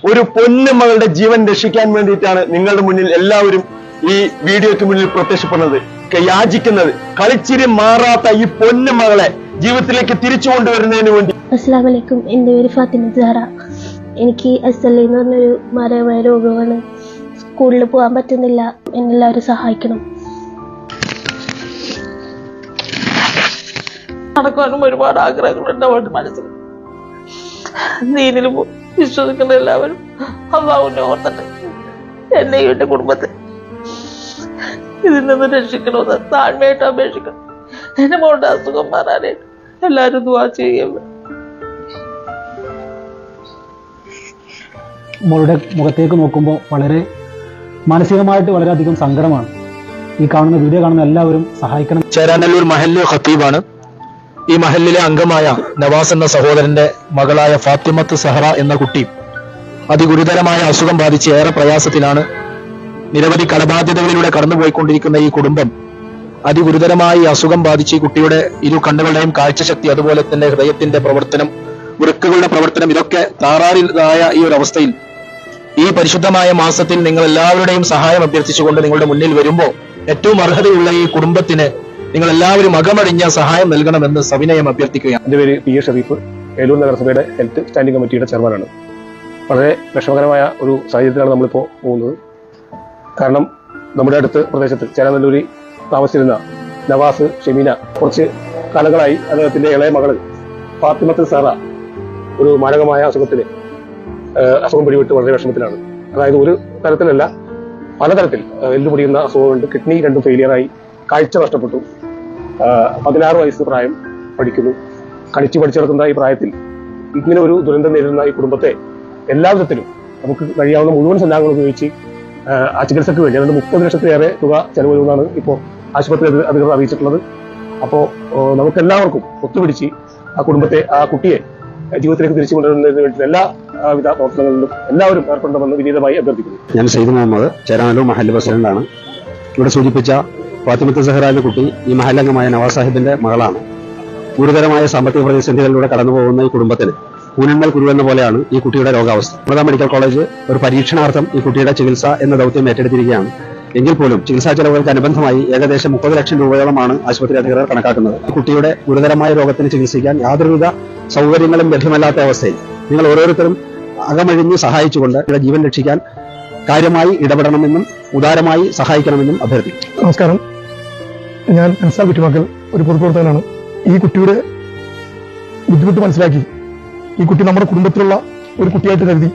ഒരു പൊന്നുമകളുടെ ജീവൻ രക്ഷിക്കാൻ വേണ്ടിയിട്ടാണ് നിങ്ങളുടെ മുന്നിൽ എല്ലാവരും ഈ വീഡിയോയ്ക്ക് മുന്നിൽ പ്രത്യക്ഷപ്പെടുന്നത്, യാചിക്കുന്നത്. കളിച്ചിരി മാറാത്ത ഈ പൊന്നുമകളെ ജീവിതത്തിലേക്ക് തിരിച്ചു കൊണ്ടുവരുന്നതിന് വേണ്ടി. അസ്സലാമു അലൈക്കും. എൻ്റെ പേര് ഫാത്തിമ സഹറ. എനിക്ക് SLE എന്ന് പറഞ്ഞൊരു മാരകമായ രോഗമാണ്. സ്കൂളിൽ പോകാൻ പറ്റുന്നില്ല. എന്നെല്ലാവരും സഹായിക്കണം. നടക്കാനും ഒരുപാട് ആഗ്രഹങ്ങളുണ്ട് അവരുടെ മനസ്സിൽ. ദീനിൽ വിശ്വസിക്കുന്ന എല്ലാവരും അല്ലാഹുവിനെ ഓർത്തിട്ട് എന്നെയും എന്റെ കുടുംബത്തെ ഇതിൽ നിന്ന് രക്ഷിക്കണമെന്ന് താഴ്മയായിട്ട് അപേക്ഷിക്കണം. എന്റെ മോളുടെ അസുഖം മാറാനായിട്ട് എല്ലാവരും ദുആ ചെയ്യുക. മോളുടെ മുഖത്തേക്ക് നോക്കുമ്പോൾ വളരെ മാനസികമായിട്ട് വളരെയധികം സങ്കടമാണ്. ഈ കാണുന്ന വീഡിയോ കാണുന്ന എല്ലാവരും സഹായിക്കണം. ചേരാനല്ലൂർ മഹല്ല് ഖത്തീബാണ്. ഈ മഹല്ലിലെ അംഗമായ നവാസ് എന്ന സഹോദരന്റെ മകളായ ഫാത്തിമത്ത് സഹറ എന്ന കുട്ടി അതിഗുരുതരമായ അസുഖം ബാധിച്ച് ഏറെ പ്രയാസത്തിലാണ്. നിരവധി കടബാധ്യതകളിലൂടെ കടന്നുപോയിക്കൊണ്ടിരിക്കുന്ന ഈ കുടുംബം അതിഗുരുതരമായി അസുഖം ബാധിച്ച് ഈ കുട്ടിയുടെ ഇരു കണ്ണുകളുടെയും കാഴ്ചശക്തി, അതുപോലെ തന്നെ ഹൃദയത്തിന്റെ പ്രവർത്തനം, വൃക്കകളുടെ പ്രവർത്തനം, ഇതൊക്കെ താറാറിലായ ഈ ഒരു അവസ്ഥയിൽ ഈ പരിശുദ്ധമായ മാസത്തിൽ നിങ്ങൾ എല്ലാവരുടെയും സഹായം അഭ്യർത്ഥിച്ചുകൊണ്ട് നിങ്ങളുടെ മുന്നിൽ വരുമ്പോൾ ഏറ്റവും അർഹതയുള്ള ഈ കുടുംബത്തിന് നിങ്ങൾ എല്ലാവരും അകമടിഞ്ഞ സഹായം നൽകണമെന്ന് സവിനയം അഭ്യർത്ഥിക്കുകയാണ്. എൻ്റെ പേര് PA ഷരീഫ്, ഏലൂർ നഗരസഭയുടെ ഹെൽത്ത് സ്റ്റാൻഡിംഗ് കമ്മിറ്റിയുടെ ചെയർമാനാണ്. വളരെ വിഷമകരമായ ഒരു സാഹചര്യത്തിലാണ് നമ്മളിപ്പോൾ പോകുന്നത്. കാരണം നമ്മുടെ അടുത്ത് പ്രദേശത്ത് ചേരാനല്ലൂരിൽ താമസിച്ചിരുന്ന നവാസ് ഷെമീന കുറച്ച് കാലങ്ങളായി അദ്ദേഹത്തിന്റെ ഇളയ മകൾ ഫാത്തിമത്ത് സഹറ ഒരു മാരകമായ അസുഖം പിടിവിട്ട് വളരെ വിഷമത്തിലാണ്. അതായത് ഒരു തരത്തിലല്ല, പലതരത്തിൽ എല്ലു പൊടിയുന്ന അസുഖമുണ്ട്. കിഡ്നി രണ്ടും ഫെയിലിയറായി, കാഴ്ച നഷ്ടപ്പെട്ടു. 16 വയസ്സ് പ്രായം, പഠിക്കുന്നു. കളിച്ചു പഠിച്ചിടക്കുന്ന ഈ പ്രായത്തിൽ ഇങ്ങനെ ഒരു ദുരന്തം നേരിടുന്ന ഈ കുടുംബത്തെ എല്ലാ വിധത്തിലും നമുക്ക് കഴിയാവുന്ന മുഴുവൻ സന്നാഹങ്ങൾ ഉപയോഗിച്ച് ആ ചികിത്സയ്ക്ക് വേണ്ടി അതായത് 30 ലക്ഷത്തിലേറെ തുക ചെലവ് വരുമെന്നാണ് ഇപ്പോൾ ആശുപത്രി അധികൃതർ അറിയിച്ചിട്ടുള്ളത്. അപ്പോൾ നമുക്കെല്ലാവർക്കും ഒത്തുപിടിച്ച് ആ കുടുംബത്തെ, ആ കുട്ടിയെ ജീവിതത്തിലേക്ക് തിരിച്ചു കൊണ്ടുവരുന്നതിന് വേണ്ടി എല്ലാവിധ പ്രവർത്തനങ്ങളിലും എല്ലാവരും ഏർപ്പെടണമെന്ന് വിനീതമായി അഭ്യർത്ഥിക്കുന്നു. ഞാൻ സയ്യിദ് മുഹമ്മദ്, ചേരാനല്ലൂർ മഹല്ല് പ്രസിഡന്റാണ്. ഇവിടെ സൂചിപ്പിച്ച ഫാത്തിമത്ത് സഹറ എന്ന കുട്ടി ഈ മഹല്ലംഗമായ നവാസ് സാഹിബിന്റെ മകളാണ്. ഗുരുതരമായ സാമ്പത്തിക പ്രതിസന്ധികളിലൂടെ കടന്നുപോകുന്ന ഈ കുടുംബത്തിന് കൂനന്മേൽ കുരുവെന്ന പോലെയാണ് ഈ കുട്ടിയുടെ രോഗാവസ്ഥ. അമൃത മെഡിക്കൽ കോളേജ് ഒരു പരീക്ഷണാർത്ഥം ഈ കുട്ടിയുടെ ചികിത്സ എന്ന ദൗത്യം ഏറ്റെടുത്തിരിക്കുകയാണ്. എങ്കിൽ പോലും ചികിത്സാ ചെലവുകൾക്ക് അനുബന്ധമായി ഏകദേശം 30 ലക്ഷം രൂപയോളമാണ് ആശുപത്രി അധികൃതർ കണക്കാക്കുന്നത്. കുട്ടിയുടെ ഗുരുതരമായ രോഗത്തിന് ചികിത്സിക്കാൻ യാതൊരുവിധ സൗകര്യങ്ങളും ലഭ്യമല്ലാത്ത അവസ്ഥയിൽ നിങ്ങൾ ഓരോരുത്തരും അകമഴിഞ്ഞ് സഹായിച്ചുകൊണ്ട് ഇവിടെ ജീവൻ രക്ഷിക്കാൻ കാര്യമായി ഇടപെടണമെന്നും ഉദാരമായി സഹായിക്കണമെന്നും അഭ്യർത്ഥിക്കും. നമസ്കാരം, ഞാൻ അൻസാർ കുറ്റിമക്കൽ, ഒരു പൊതുപ്രവർത്തകനാണ്. ഈ കുട്ടിയുടെ ബുദ്ധിമുട്ട് മനസ്സിലാക്കി ഈ കുട്ടി നമ്മുടെ കുടുംബത്തിലുള്ള ഒരു കുട്ടിയായിട്ട് കരുതി